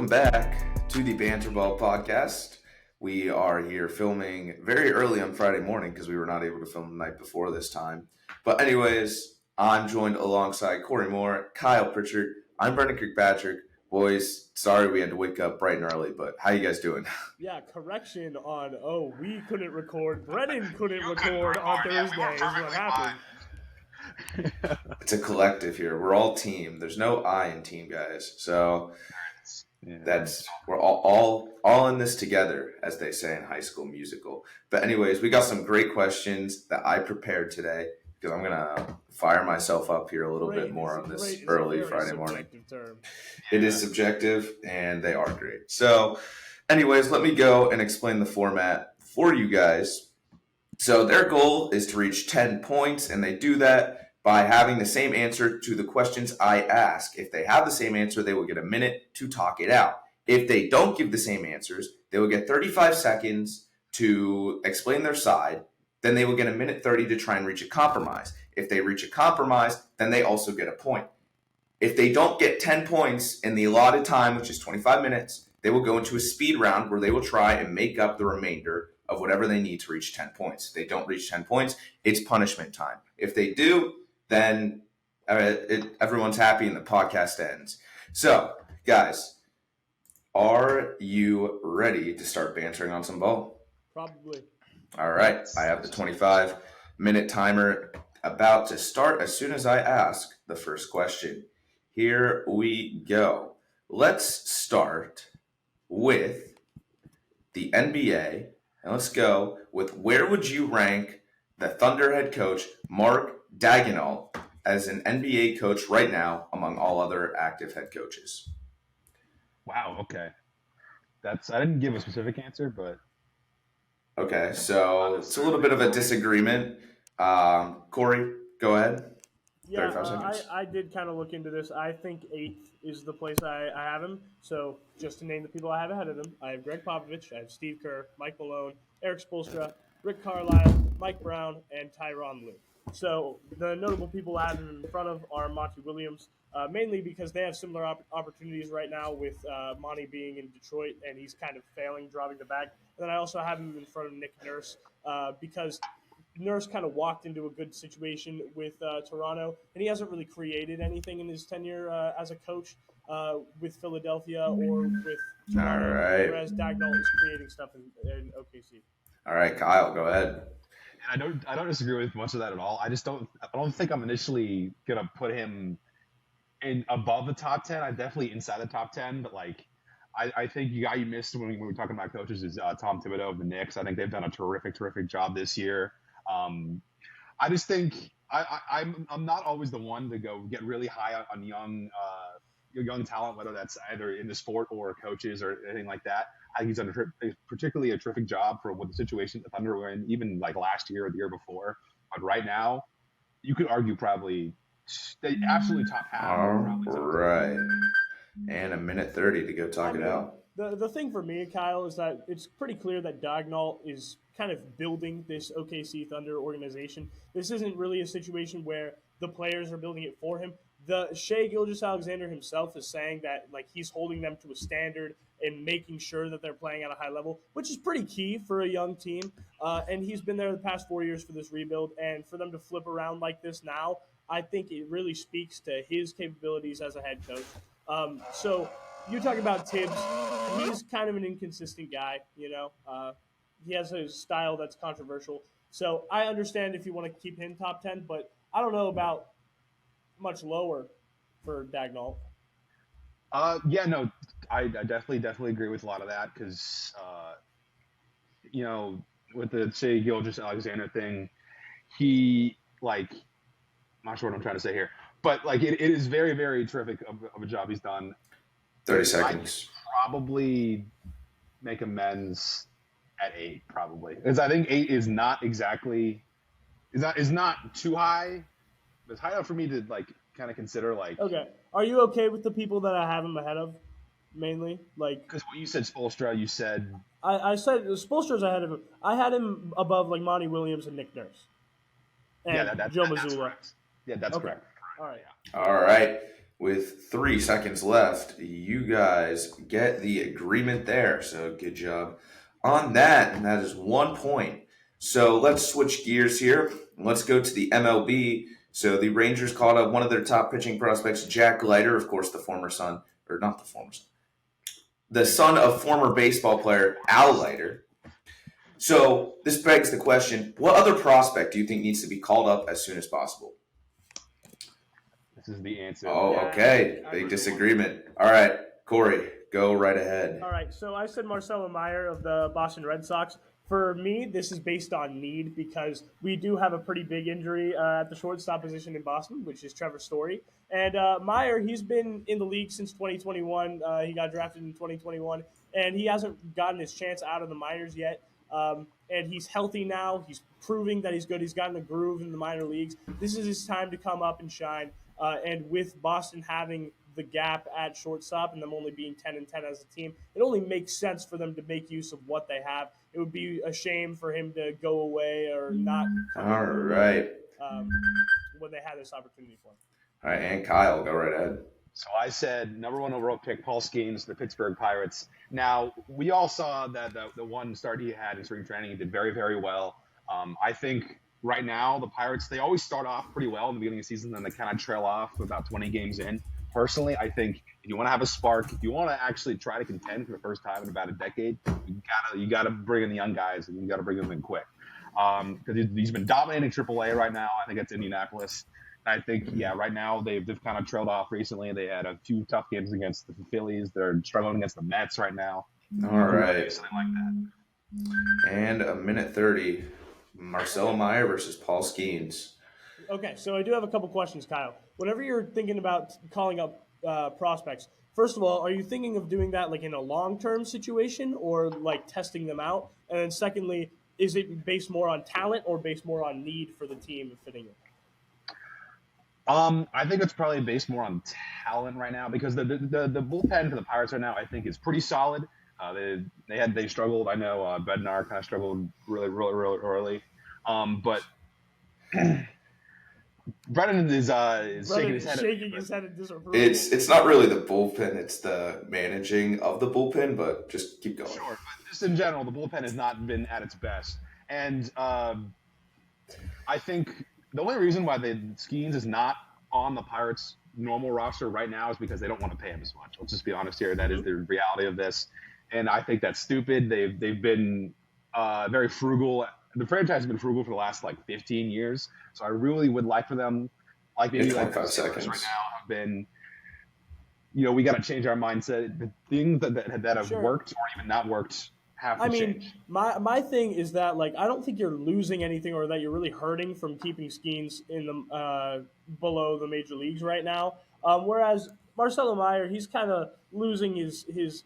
welcome back to the Banter podcast. We are here filming very early on Friday morning because we were not able to film the night before this time. But anyways, I'm joined alongside Korey Moore, Kyle Pritchard. I'm Brennan Kirkpatrick. Boys, sorry we had to wake up bright and early, but how you guys doing? Yeah, correction on, we couldn't record. Brennan couldn't record on Thursday is what happened. It's a collective here. We're all team. There's no I in team, guys. So we're all in this together, as they say in High School Musical. But anyways, we got some great questions that I prepared today because I'm gonna fire myself up here a little bit more on this early Friday morning. It is subjective, and they are great. So, anyways, let me go and explain the format for you guys. So their goal is to reach 10 points, and they do that by having the same answer to the questions I ask. If they have the same answer, they will get a minute to talk it out. If they don't give the same answers, they will get 35 seconds to explain their side. Then they will get a minute 30 to try and reach a compromise. If they reach a compromise, then they also get a point. If they don't get 10 points in the allotted time, which is 25 minutes, they will go into a speed round where they will try and make up the remainder of whatever they need to reach 10 points. If they don't reach 10 points, it's punishment time. If they do, then everyone's happy and the podcast ends. So, guys, are you ready to start bantering on some ball? Probably. All right. I have the 25-minute timer about to start as soon as I ask the first question. Here we go. Let's start with the NBA. And let's go with where would you rank the Thunder head coach, Mark Daigneault, as an NBA coach right now among all other active head coaches? Wow, okay. I didn't give a specific answer, but... Okay, so it's a little bit of a disagreement. Korey, go ahead. Yeah, I did kind of look into this. I think 8th is the place I have him. So just to name the people I have ahead of him, I have Greg Popovich, I have Steve Kerr, Mike Malone, Eric Spoelstra, Rick Carlisle, Mike Brown, and Tyronn Lue. So the notable people I have him in front of are Monty Williams, mainly because they have similar opportunities right now with Monty being in Detroit, and he's kind of failing driving the bag. And then I also have him in front of Nick Nurse because Nurse kind of walked into a good situation with Toronto, and he hasn't really created anything in his tenure as a coach with Philadelphia or with Toronto, all right. Whereas Daigneault is creating stuff in OKC. All right, Kyle, go ahead. I don't disagree with much of that at all. I don't think I'm initially gonna put him in above the top 10. I'm definitely inside the top 10, but I think the guy you missed when we were talking about coaches is Tom Thibodeau of the Knicks. I think they've done a terrific job this year. I just think I'm not always the one to go get really high on young talent, whether that's either in the sport or coaches or anything like that. I think he's done particularly a terrific job for what the situation the Thunder were in, even like last year or the year before. But right now, you could argue probably they absolutely top half. All right. And a minute 30 to go talk it out. The thing for me, Kyle, is that it's pretty clear that Daigneault is kind of building this OKC Thunder organization. This isn't really a situation where the players are building it for him. The Shai Gilgeous-Alexander himself is saying that he's holding them to a standard and making sure that they're playing at a high level, which is pretty key for a young team. And he's been there the past 4 years for this rebuild, and for them to flip around like this now, I think it really speaks to his capabilities as a head coach. So you talk about Tibbs. He's kind of an inconsistent guy, he has a style that's controversial. So I understand if you want to keep him top 10, but I don't know about much lower for Daigneault. I definitely agree with a lot of that because, with the Shai Gilgeous-Alexander thing, I'm not sure what I'm trying to say here, but it is very, very terrific of a job he's done. 30 seconds. I'd probably make amends at 8, probably, because I think 8 is not too high. It's high enough for me to kind of consider Okay, are you okay with the people that I have him ahead of? Mainly, because when you said Spoelstra, you said I said Spoelstra's ahead of him. I had him above Monty Williams and Nick Nurse. And that's Joe Mazzulla. Mazzulla. Yeah, that's correct. All right. All right. with 3 seconds left, you guys get the agreement there. So good job on that. And that is 1 point. So let's switch gears here. Let's go to the MLB. So the Rangers called up one of their top pitching prospects, Jack Leiter, of course, the son of former baseball player Al Leiter. So this begs the question, what other prospect do you think needs to be called up as soon as possible? This is the answer. Oh, okay. Big disagreement. All right, Korey, go right ahead. All right, so I said Marcelo Meyer of the Boston Red Sox. For me, this is based on need because we do have a pretty big injury at the shortstop position in Boston, which is Trevor Story. And Meyer, he's been in the league since 2021. He got drafted in 2021, and he hasn't gotten his chance out of the minors yet. And he's healthy now. He's proving that he's good. He's gotten a groove in the minor leagues. This is his time to come up and shine. And with Boston having the gap at shortstop and them only being 10-10 as a team, it only makes sense for them to make use of what they have. It would be a shame for him to go away or not come All right. when they had this opportunity for him. All right, and Kyle, go right ahead. So I said number 1 overall pick, Paul Skeens, the Pittsburgh Pirates. Now, we all saw that the one start he had in spring training, he did very, very well. I think right now the Pirates, they always start off pretty well in the beginning of the season, then they kind of trail off about 20 games in. Personally, I think if you want to have a spark, if you want to actually try to contend for the first time in about a decade, you gotta bring in the young guys, and you got to bring them in quick. Because he's been dominating AAA right now. I think that's Indianapolis. I think, right now they've kind of trailed off recently. They had a few tough games against the Phillies. They're struggling against the Mets right now. All right. Something like that. And a minute 30, Marcelo Meyer versus Paul Skeens. Okay, so I do have a couple questions, Kyle. Whenever you're thinking about calling up prospects, first of all, are you thinking of doing that like in a long-term situation or like testing them out? And then secondly, is it based more on talent or based more on need for the team of fitting it? I think it's probably based more on talent right now because the bullpen for the Pirates right now I think is pretty solid. They struggled. I know Bednar kind of struggled really early, but Brennan is shaking his head. In disapproval. It's not really the bullpen; it's the managing of the bullpen. But just keep going. Sure, but just in general, the bullpen has not been at its best, and I think the only reason why the Skeens is not on the Pirates' normal roster right now is because they don't want to pay him as much. Let's just be honest here. That is the reality of this, and I think that's stupid. They've been very frugal. The franchise has been frugal for the last 15 years. So I really would like for them, maybe 25 seconds right now, have been. We got to change our mindset. The things that have worked or even not worked have to change. My thing is that I don't think you're losing anything or that you're really hurting from keeping Skeens in the below the major leagues right now. Whereas Marcelo Meyer, he's kind of losing his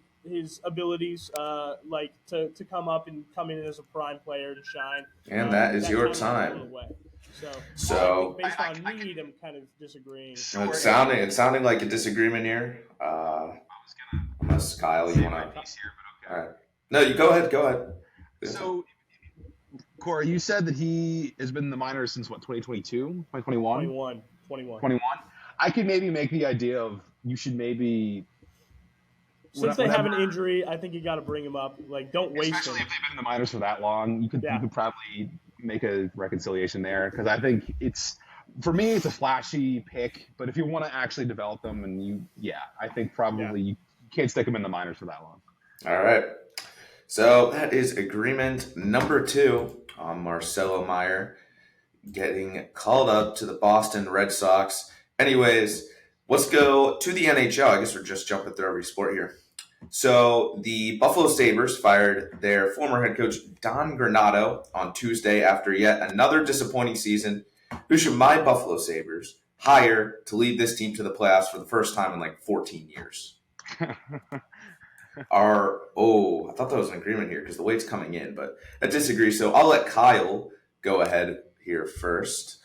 abilities, to come up and come in as a prime player and shine. And that is your time. So based on need, I'm kind of disagreeing. It's sounding like a disagreement here. Unless Kyle, you want to. All right. No, you go ahead. So, Korey, you said that he has been in the minors since 2022, 2021? 21. I could maybe make the idea of you should maybe. Since they have an injury, I think you got to bring him up. Don't waste him. Especially if they've been in the minors for that long, you could probably make a reconciliation there because I think for me it's a flashy pick, but if you want to actually develop them I think probably you can't stick them in the minors for that long. All right. So that is agreement number 2 on Marcelo Meyer getting called up to the Boston Red Sox. Anyways, let's go to the NHL. I guess we're just jumping through every sport here. So the Buffalo Sabres fired their former head coach Don Granato on Tuesday after yet another disappointing season. Who should my Buffalo Sabres hire to lead this team to the playoffs for the first time in 14 years? I thought that was an agreement here because the weight's coming in, but I disagree. So I'll let Kyle go ahead here first.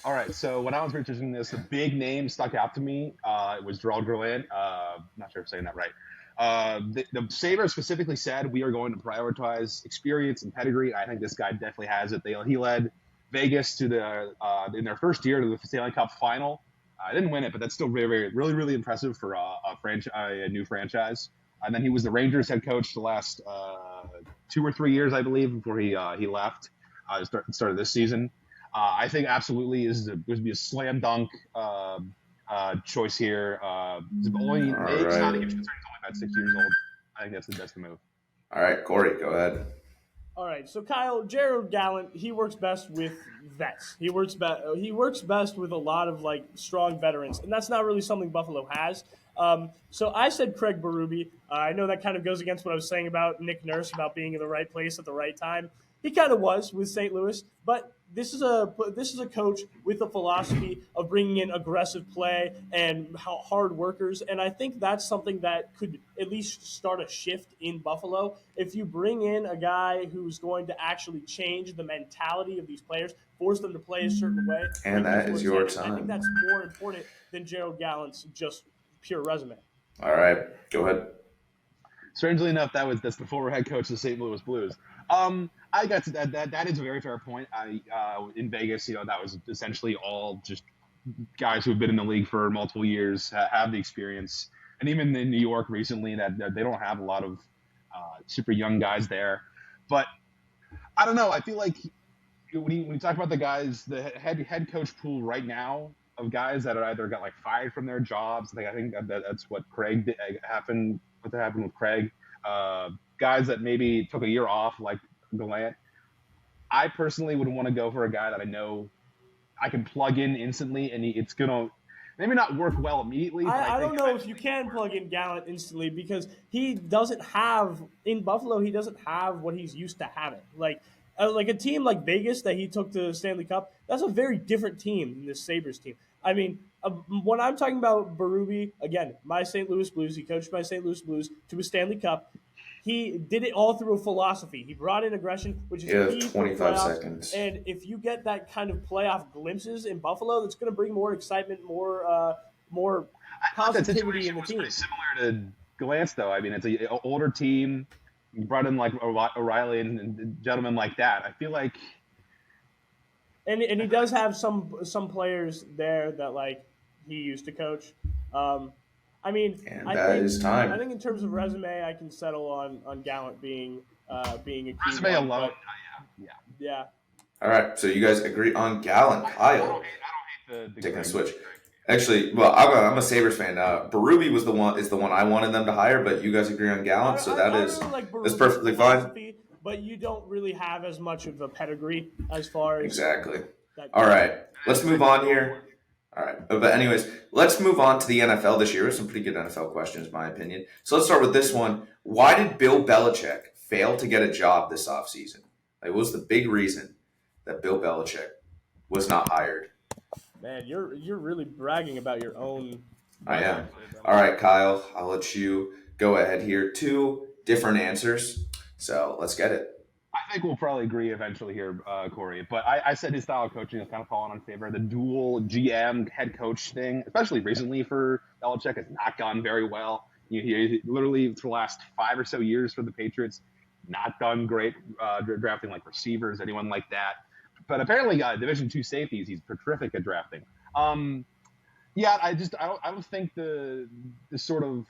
All right. So when I was researching this, a big name stuck out to me. It was Gerald Grelin. Not sure if I'm saying that right. The Sabres specifically said we are going to prioritize experience and pedigree. I think this guy definitely has it. He led Vegas to in their first year to the Stanley Cup final I didn't win it, but that's still really impressive for a new franchise. And then he was the Rangers head coach the last 2 or 3 years, I believe, before he left. Started this season. I think absolutely would be a slam dunk choice here. Only All age right. not a huge concern. He's only about 6 years old. I think that's the move. All right, Korey, go ahead. All right, so Kyle, Gerald Gallant, he works best with vets. He works best with a lot of like strong veterans, and that's not really something Buffalo has. So I said Craig Berube. I know that kind of goes against what I was saying about Nick Nurse about being in the right place at the right time. He kind of was with St. Louis, but this is a coach with a philosophy of bringing in aggressive play and hard workers, and I think that's something that could at least start a shift in Buffalo. If you bring in a guy who's going to actually change the mentality of these players, force them to play a cerern way, and that is your time. I think that's more important than Gerald Gallant's just pure resume. All right, go ahead. Strangely enough, that's the former head coach of the St. Louis Blues. I got to that. That is a very fair point. In Vegas, that was essentially all just guys who have been in the league for multiple years, have the experience, and even in New York recently, that they don't have a lot of super young guys there. But I don't know. I feel like when you talk about the guys, the head coach pool right now of guys that are either got like fired from their jobs. I think that's what happened. What happened with Craig. Guys that maybe took a year off, like Gallant. I personally would want to go for a guy that I know I can plug in instantly, and it's gonna maybe not work well immediately. But I don't know if you can plug in Gallant instantly because he doesn't have in Buffalo. He doesn't have what he's used to having. Like a team like Vegas that he took to the Stanley Cup. That's a very different team than this Sabres team. I mean, when I'm talking about Berube, again, my St. Louis Blues, he coached my St. Louis Blues to a Stanley Cup. He did it all through a philosophy. He brought in aggression, which is key 25 seconds. And if you get that kind of playoff glimpses in Buffalo, that's going to bring more excitement, more positivity in the team. Pretty similar to Gallant's, though. I mean, it's an older team. You brought in like O'Reilly and gentlemen like that. I feel like, and he does have some players there that like he used to coach. I mean, time. I think in terms of resume, I can settle on Gallant being a key resume one, alone. Yeah. All right, so you guys agree on Gallant. Kyle, I don't hate the taking a switch. Actually, well, I'm a Sabres fan. Berube is the one I wanted them to hire, but you guys agree on Gallant, so that's perfectly fine. But you don't really have as much of a pedigree as far as exactly. All right, let's move on here. All right. But anyways, let's move on to the NFL this year. Some pretty good NFL questions, in my opinion. So let's start with this one. Why did Bill Belichick fail to get a job this offseason? Like, what was the big reason that Bill Belichick was not hired? Man, you're really bragging about your own. I am. All right, Kyle, I'll let you go ahead here. 2 different answers. So let's get it. I think we'll probably agree eventually here, Korey. But I said his style of coaching has kind of fallen in favor. The dual GM head coach thing, especially recently for Belichick, has not gone very well. He literally for the last 5 or so years for the Patriots, not done great drafting like receivers, anyone like that. But apparently, Division II safeties, he's terrific at drafting. Yeah, I don't think the sort of.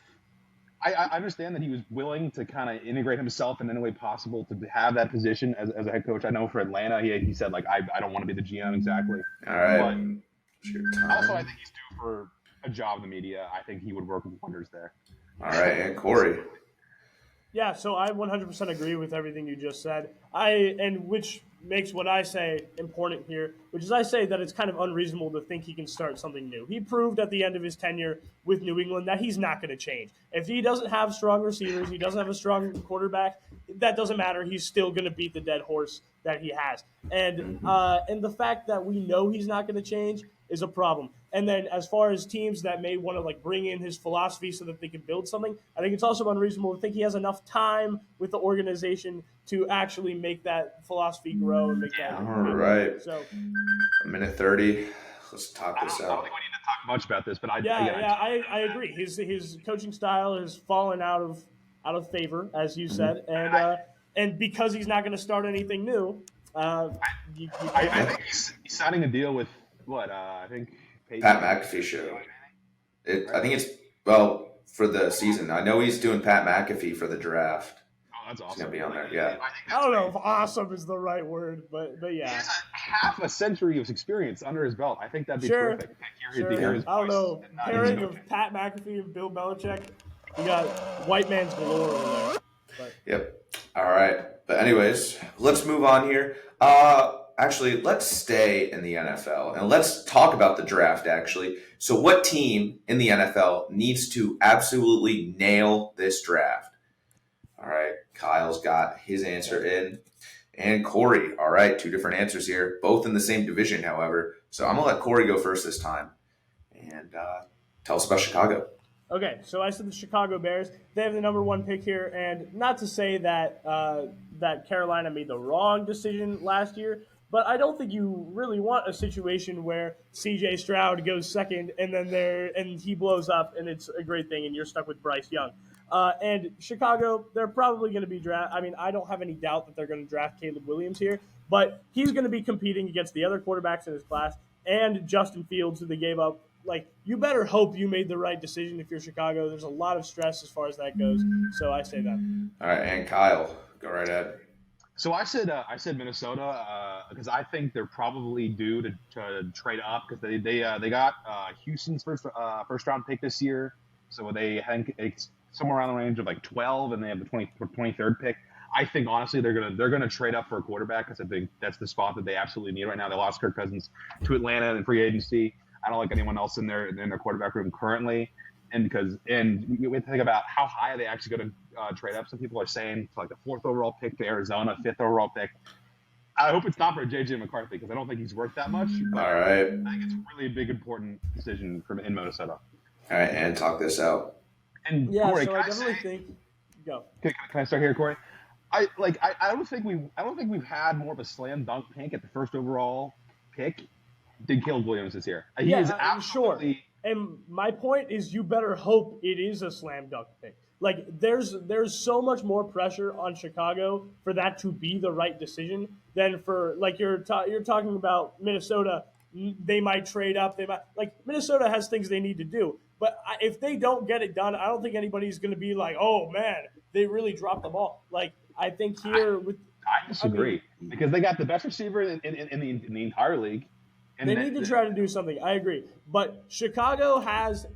I understand that he was willing to kind of integrate himself in any way possible to have that position as a head coach. I know for Atlanta, he said, like, I don't want to be the GM exactly. All right. But also, I think he's due for a job in the media. I think he would work wonders there. All right, and Korey. Yeah, so I 100% agree with everything you just said. Which makes what I say important here, which is I say that it's kind of unreasonable to think he can start something new. He proved at the end of his tenure with New England that he's not going to change. If he doesn't have strong receivers, he doesn't have a strong quarterback, that doesn't matter. He's still going to beat the dead horse that he has. And the fact that we know he's not going to change is a problem. And then as far as teams that may want to like bring in his philosophy so that they can build something, I think it's also unreasonable to think he has enough time with the organization to actually make that philosophy grow and make that. All right. So, a minute 30. Let's talk this out. I don't think we need to talk much about this, but I agree. His coaching style has fallen out of favor, as you said, and because he's not going to start anything new, I think he's signing a deal with what I think paid. Pat McAfee show. I think it's for the season. I know he's doing Pat McAfee for the draft. Oh, that's awesome. He's gonna be on there. Yeah. I don't know if awesome is the right word, but yeah. He has half a century of experience under his belt. I think that'd be terrific. Sure. I don't know. Pairing of Pat McAfee and Bill Belichick, you got white man's galore over there. But. Yep. All right. But anyways, let's move on here. Actually, let's stay in the NFL and let's talk about the draft, actually. So what team in the NFL needs to absolutely nail this draft? All right. Kyle's got his answer in. And Korey. All right. 2 different answers here. Both in the same division, however. So I'm going to let Korey go first this time. And tell us about Chicago. Okay, so I said the Chicago Bears. They have the number 1 pick here, and not to say that that Carolina made the wrong decision last year, but I don't think you really want a situation where C.J. Stroud goes second, and then he blows up, and it's a great thing, and you're stuck with Bryce Young. And Chicago, they're probably going to be draft. I mean, I don't have any doubt that they're going to draft Caleb Williams here, but he's going to be competing against the other quarterbacks in his class and Justin Fields, who they gave up. Like, you better hope you made the right decision if you're Chicago. There's a lot of stress as far as that goes. So I say that. All right, and Kyle, go right ahead. So I said Minnesota because I think they're probably due to trade up because they got Houston's first round pick this year. So they think it's somewhere around the range of like 12, and they have the 23rd pick. I think honestly they're gonna trade up for a quarterback because I think that's the spot that they absolutely need right now. They lost Kirk Cousins to Atlanta in free agency. I don't like anyone else in their quarterback room currently, and we have to think about how high are they actually going to trade up. Some people are saying to like the 4th overall pick to Arizona, 5th overall pick. I hope it's not for J.J. McCarthy because I don't think he's worth that much. All right, I think it's a really big important decision in Minnesota. All right, and talk this out. And yeah, Korey, so I definitely think. Go. Can I start here, Korey? I don't think we've had more of a slam dunk pick at the 1st overall pick than Caleb Williams this year. He is absolutely. Sure. And my point is, you better hope it is a slam dunk pick. Like, there's so much more pressure on Chicago for that to be the right decision than for, like, you're talking about Minnesota. They might trade up. Minnesota has things they need to do. But if they don't get it done, I don't think anybody's going to be like, oh man, they really dropped the ball. Like, I think here I disagree because they got the best receiver in the entire league. And they need to try to do something. I agree. But Chicago has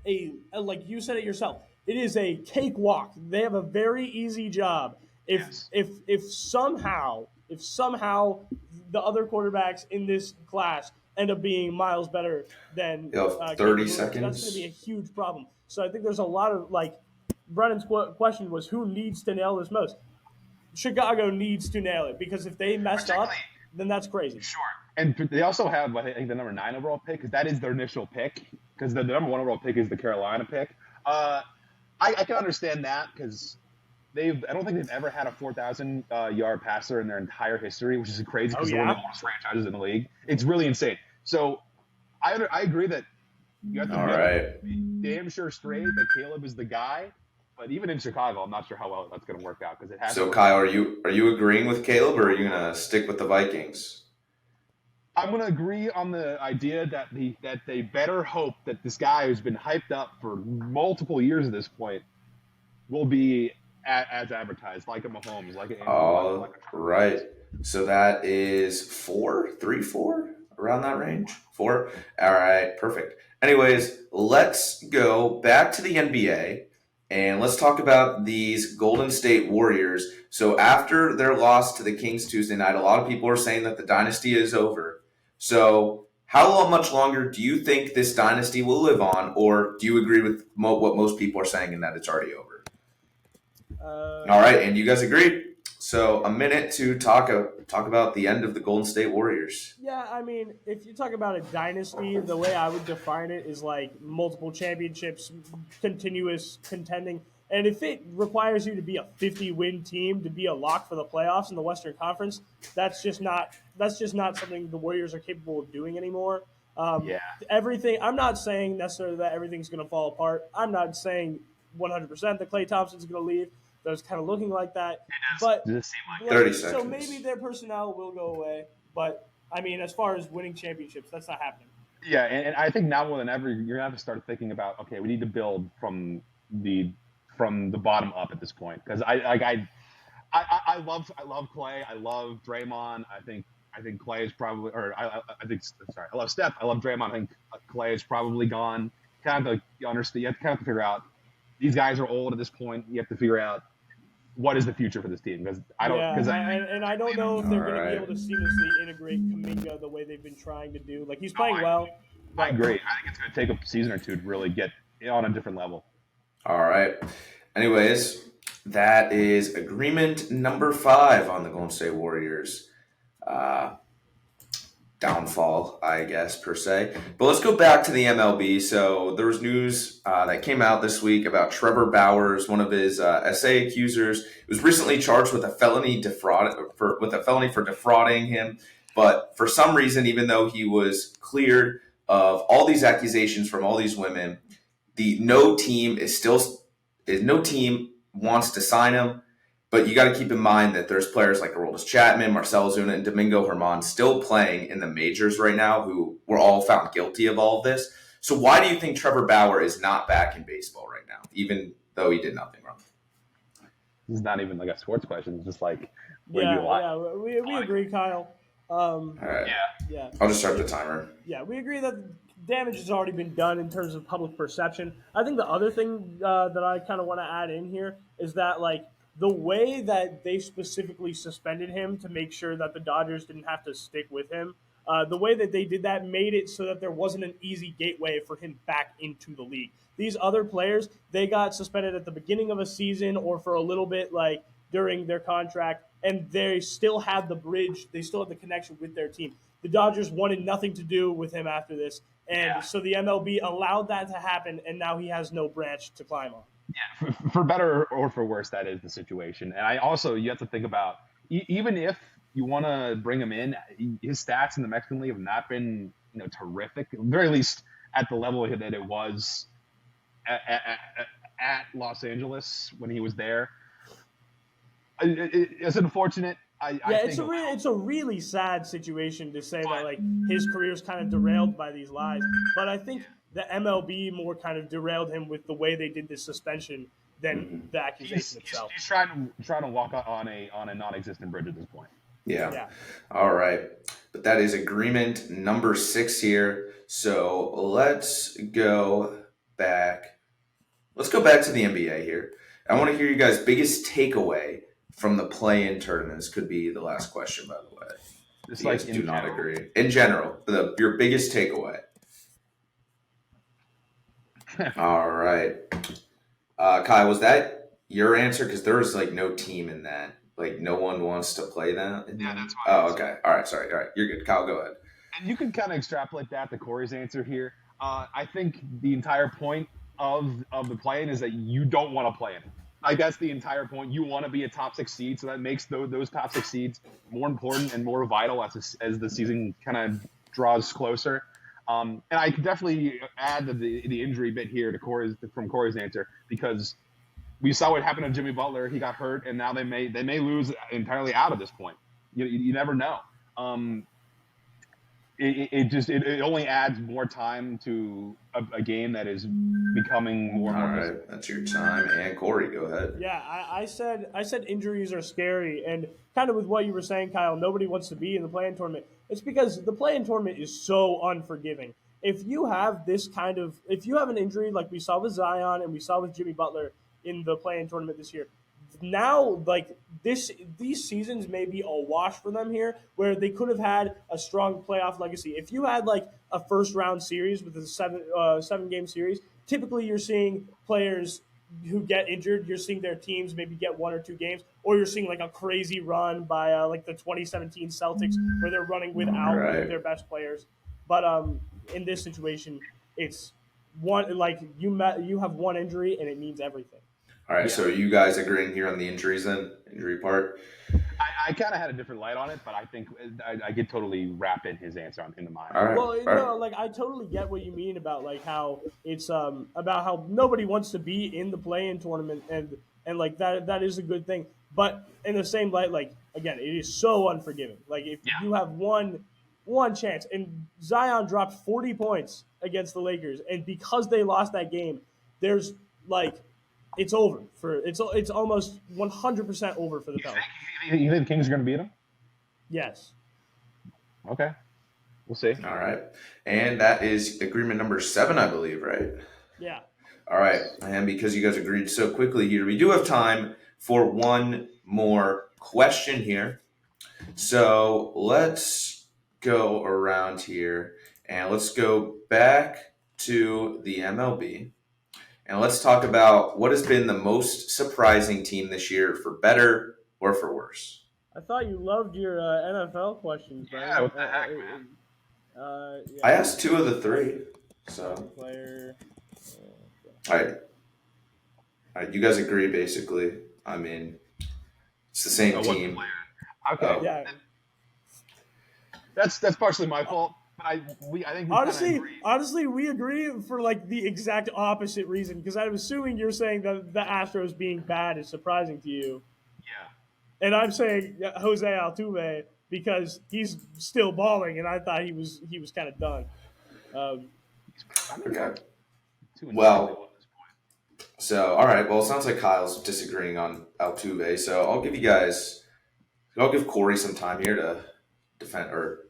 like you said it yourself, it is a cakewalk. They have a very easy job. If somehow the other quarterbacks in this class end up being miles better than 30 seconds, that's going to be a huge problem. So I think there's a lot of, like, Brennan's question was who needs to nail this most? Chicago needs to nail it because if they messed up, then that's crazy. Sure. And they also have, I think, the number 9 overall pick because that is their initial pick because the number 1 overall pick is the Carolina pick. I can understand that because I don't think they've ever had a 4,000 yard passer in their entire history, which is crazy because they're one of the oldest franchises in the league. It's really insane. So I agree that you have to be damn sure straight that Caleb is the guy. But even in Chicago, I'm not sure how well that's going to work out because it has. So Kyle, are you agreeing with Caleb, or are you going to stick with the Vikings? I'm going to agree on the idea that they better hope that this guy who's been hyped up for multiple years at this point will be as advertised, like a Mahomes, like a. Right. So that is 4, 3, 4, around that range. 4. All right, perfect. Anyways, let's go back to the NBA. And let's talk about these Golden State Warriors. So after their loss to the Kings Tuesday night, a lot of people are saying that the dynasty is over. So how much longer do you think this dynasty will live on? Or do you agree with what most people are saying in that it's already over? All right, and you guys agree. So a minute to talk about the end of the Golden State Warriors. Yeah, I mean, if you talk about a dynasty, the way I would define it is like multiple championships, continuous contending. And if it requires you to be a 50-win team to be a lock for the playoffs in the Western Conference, that's just not something the Warriors are capable of doing anymore. Everything. I'm not saying necessarily that everything's going to fall apart. I'm not saying 100% that Klay Thompson's going to leave. Those kind of looking like that, but does it seem like 30 seconds. So maybe their personnel will go away. But I mean, as far as winning championships, that's not happening. Yeah, and I think now more than ever, you're gonna have to start thinking about, okay, we need to build the from the bottom up at this point, because I love Clay, I love Draymond. I think Clay is probably, or I think, sorry, I love Steph, I love Draymond. I think Clay is probably gone. Kind of like, you understand, you have to kind of figure out, these guys are old at this point. You have to figure out what is the future for this team, because I don't know if All they're going to be right. able to seamlessly integrate Kuminga the way they've been trying to do. Like, he's playing well, I but agree. I think it's going to take a season or two to really get on a different level. All right. Anyways, that is agreement number 5 on the Golden State Warriors. Downfall, I guess, per se. But let's go back to the MLB. So there was news that came out this week about Trevor Bauers, one of his SA accusers, was recently charged with a felony for defrauding him. But for some reason, even though he was cleared of all these accusations from all these women, no team wants to sign him. But you got to keep in mind that there's players like Aroldis Chapman, Marcell Ozuna, and Domingo Germán still playing in the majors right now who were all found guilty of all of this. So why do you think Trevor Bauer is not back in baseball right now, even though he did nothing wrong? This is not even like a sports question. It's just like, where do you lie? we agree, Kyle. All right. Yeah, I'll just start the timer. yeah, we agree that damage has already been done in terms of public perception. I think the other thing that I kind of want to add in here is that, like, the way that they specifically suspended him to make sure that the Dodgers didn't have to stick with him, the way that they did that made it so that there wasn't an easy gateway for him back into the league. These other players, they got suspended at the beginning of a season or for a little bit, like, during their contract, and they still had the bridge, they still had the connection with their team. The Dodgers wanted nothing to do with him after this, and so the MLB allowed that to happen, and now he has no branch to climb on. For better or for worse, that is the situation. And you have to think about, even if you want to bring him in, his stats in the Mexican League have not been, terrific, at the very least at the level that it was at Los Angeles when he was there. It's unfortunate. It's a really sad situation to say that, like, his career's kind of derailed by these lies. But I think the MLB more kind of derailed him with the way they did this suspension than the accusation itself. He's trying to walk on a non-existent bridge at this point. Yeah. All right. But that is agreement number 6 here. So let's go back. Let's go back to the NBA here. I want to hear you guys' biggest takeaway from the play-in tournaments. Could be the last question, by the way. Just you like guys do not agree. In general, your biggest takeaway. All right. Kyle, was that your answer? Because there was, like, no team in that. Like, no one wants to play that? Yeah, that's why. Oh, okay. All right, sorry. All right, you're good. Kyle, go ahead. And you can kind of extrapolate that to Korey's answer here. I think the entire point of the play-in is that you don't want to play in. Like, that's the entire point. You want to be a top 6 seed, so that makes those top 6 seeds more important and more vital as the season kind of draws closer. And I could definitely add the injury bit here from Korey's answer, because we saw what happened to Jimmy Butler. He got hurt, and now they may lose entirely out at this point. You never know. It only adds more time to a game that is becoming more. All right, that's your time. And Korey, go ahead. Yeah, I said injuries are scary, and kind of with what you were saying, Kyle, nobody wants to be in the play-in tournament. It's because the play-in tournament is so unforgiving. If you have an injury like we saw with Zion and we saw with Jimmy Butler in the play-in tournament this year, now, like, these seasons may be a wash for them here, where they could have had a strong playoff legacy. If you had, like, a first-round series with a seven-game series, typically you're seeing players who get injured, you're seeing their teams maybe get 1 or 2 games, or you're seeing, like, a crazy run by like the 2017 Celtics where they're running without their best players. But in this situation, it's one, like, you have one injury and it means everything. All right, so are you guys agreeing here on the injury part? I kind of had a different light on it, but I think I could totally wrap in his answer into mine. All right. Well, like, I totally get what you mean about, like, how it's about how nobody wants to be in the play-in tournament, and like that is a good thing. But in the same light, like, again, it is so unforgiving. Like, if you have one one chance. And Zion dropped 40 points against the Lakers, and because they lost that game, there's it's over it's almost 100% over for the Pelicans. You think the Kings are going to beat them? Yes. Okay. We'll see. All right. And that is agreement number 7, I believe, right? Yeah. All right. And because you guys agreed so quickly here, we do have time for one more question here. So let's go around here and let's go back to the MLB. And let's talk about what has been the most surprising team this year, for better or for worse. I thought you loved your NFL questions, Brennan. Yeah, what the heck, man? Yeah. I asked 2 of the 3. So player. All right, you guys agree basically. I mean, it's the same team. Okay. Yeah. That's partially my fault. But I think honestly, we agree for the exact opposite reason, because I'm assuming you're saying that the Astros being bad is surprising to you. Yeah. And I'm saying Jose Altuve because he's still balling, and I thought he was kind of done. Okay. Well, so all right. Well, it sounds like Kyle's disagreeing on Altuve, so I'll give Korey some time here to defend or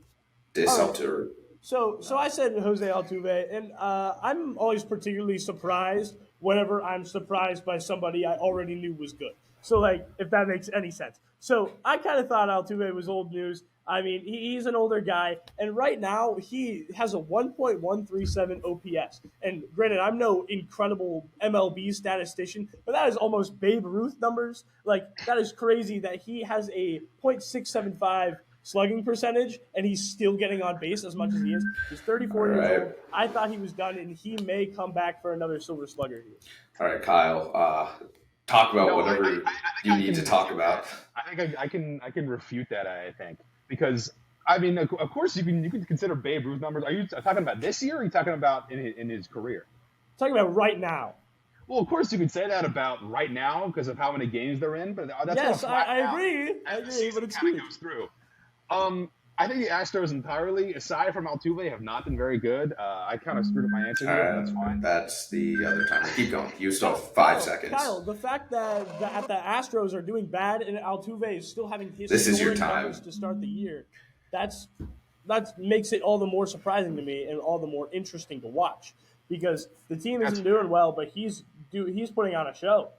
diss Altuve. So I said Jose Altuve, and I'm always particularly surprised whenever I'm surprised by somebody I already knew was good. So, if that makes any sense. So I kind of thought Altuve was old news. I mean, he's an older guy, and right now he has a 1.137 OPS. And granted, I'm no incredible MLB statistician, but that is almost Babe Ruth numbers. That is crazy that he has a .675 slugging percentage, and he's still getting on base as much as he is. He's 34 years old. I thought he was done, and he may come back for another Silver Slugger here. All right, Kyle, talk about whatever you need to talk about. I think I can refute that. I think because I mean, of course, you can consider Babe Ruth numbers. Are you talking about this year, or are you talking about in his career? I'm talking about right now. Well, of course, you could say that about right now because of how many games they're in. But that's yes, I agree. But it's kind of goes through. I think the Astros entirely, aside from Altuve, have not been very good. I kind of screwed up my answer here. That's fine. That's the other time. Keep going. You still have 5 seconds. Kyle, the fact that the Astros are doing bad and Altuve is still having his numbers to start the year, that makes it all the more surprising to me and all the more interesting to watch, because the team isn't doing well, but he's putting on a show.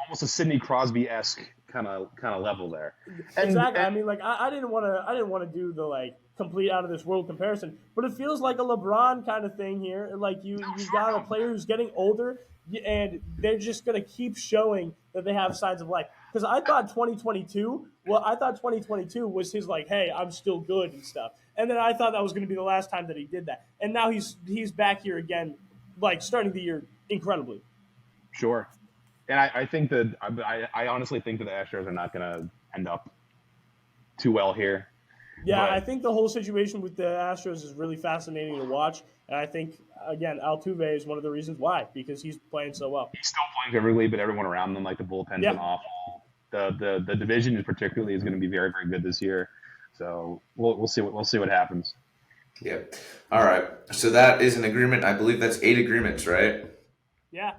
Almost a Sidney Crosby-esque kind of level there. Exactly. I mean, I didn't want to do the complete out of this world comparison, but it feels like a LeBron kind of thing here. You've got a player who's getting older, and they're just gonna keep showing that they have signs of life. Because I thought 2022 was his hey, I'm still good and stuff, and then I thought that was going to be the last time that he did that, and now he's back here again, starting the year incredibly. Sure. And I think that I honestly think that the Astros are not going to end up too well here. Yeah, I think the whole situation with the Astros is really fascinating to watch. And I think, again, Altuve is one of the reasons why, because he's playing so well. He's still playing perfectly, but everyone around them, the bullpen's been awful. The division is going to be very, very good this year. So we'll see what happens. Yeah. All right. So that is an agreement. I believe that's 8 agreements, right? Yeah.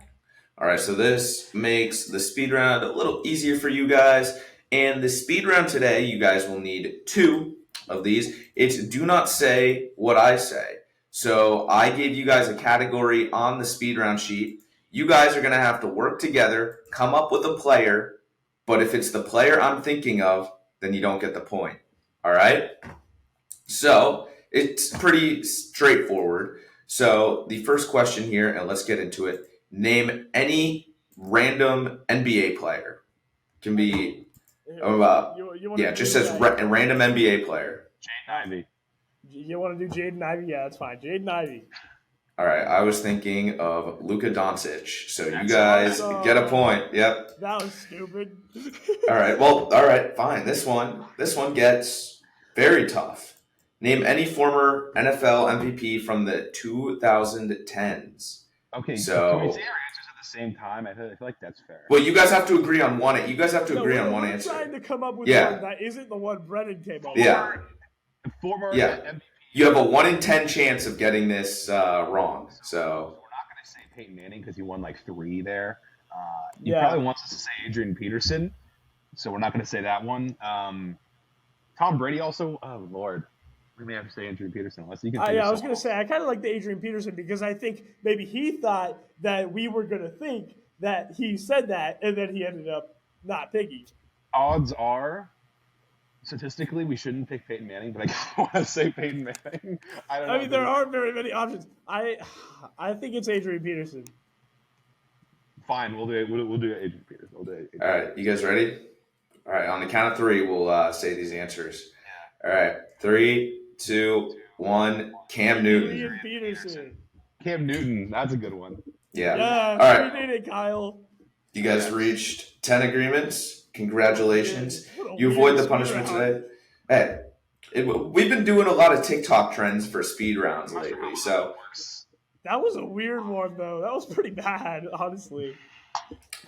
All right, so this makes the speed round a little easier for you guys. And the speed round today, you guys will need 2 of these. It's do not say what I say. So I gave you guys a category on the speed round sheet. You guys are going to have to work together, come up with a player. But if it's the player I'm thinking of, then you don't get the point. All right? So it's pretty straightforward. So the first question here, and let's get into it. Name any random NBA player. Can be, just says random NBA player. Jaden Ivey. You want to do Jaden Ivey? Yeah, that's fine. Jaden Ivey. All right, I was thinking of Luka Doncic. So you guys get a point. Yep. That was stupid. All right, fine. This one gets very tough. Name any former NFL MVP from the 2010s. Okay, so can we say our answers at the same time? I feel like that's fair. Well, you guys have to agree on one. You guys have to agree on one answer. We're trying to come up with one that isn't the one Brennan came up with. Former MVP You have a 1 in 10 chance of getting this wrong. So we're not going to say Peyton Manning because he won like 3 there. He Yeah. probably wants us to say Adrian Peterson, so we're not going to say that one. Tom Brady also. Oh Lord, we may have to say Adrian Peterson unless you can. Yeah, I was going to say I kind of like the Adrian Peterson because I think maybe he thought that we were going to think that he said that, and then he ended up not picking. Odds are, statistically, we shouldn't pick Peyton Manning, but I want to say Peyton Manning. I don't know. I mean, there aren't very many options. I think it's Adrian Peterson. Fine, we'll do it. We'll do Adrian Peterson. All right, you guys ready? All right, on the count of 3, we'll say these answers. All right, 3, 2, 1. Cam Newton. Adrian Peterson. Cam Newton, that's a good one. Yeah. Yeah, All right. we did it, Kyle. You guys reached 10 agreements. Congratulations. What a You avoid weird the punishment speed round. today. Hey, we've been doing a lot of TikTok trends for speed rounds lately, so That was a weird one, though. That was pretty bad, honestly.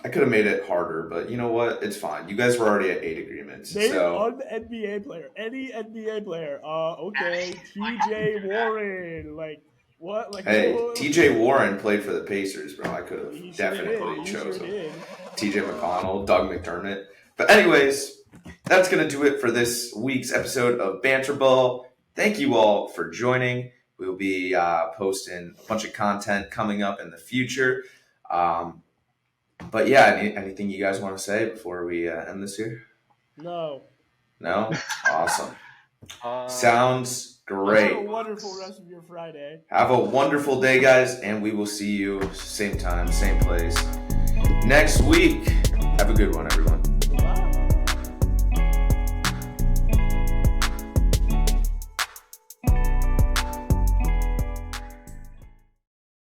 I could have made it harder, but you know what? It's fine. You guys were already at 8 agreements. Name So an NBA player. Any NBA player. Okay. TJ Warren. Like, what? Like, hey, what? TJ Warren played for the Pacers, bro. I could He have sure definitely did. He chose sure him. did. TJ McConnell, Doug McDermott. But anyways, that's going to do it for this week's episode of Banter Ball. Thank you all for joining. We'll be posting a bunch of content coming up in the future. But yeah, anything you guys want to say before we end this here? No. No? Awesome. Sounds great. Have a wonderful rest of your Friday. Have a wonderful day, guys, and we will see you same time, same place next week. Have a good one, everyone.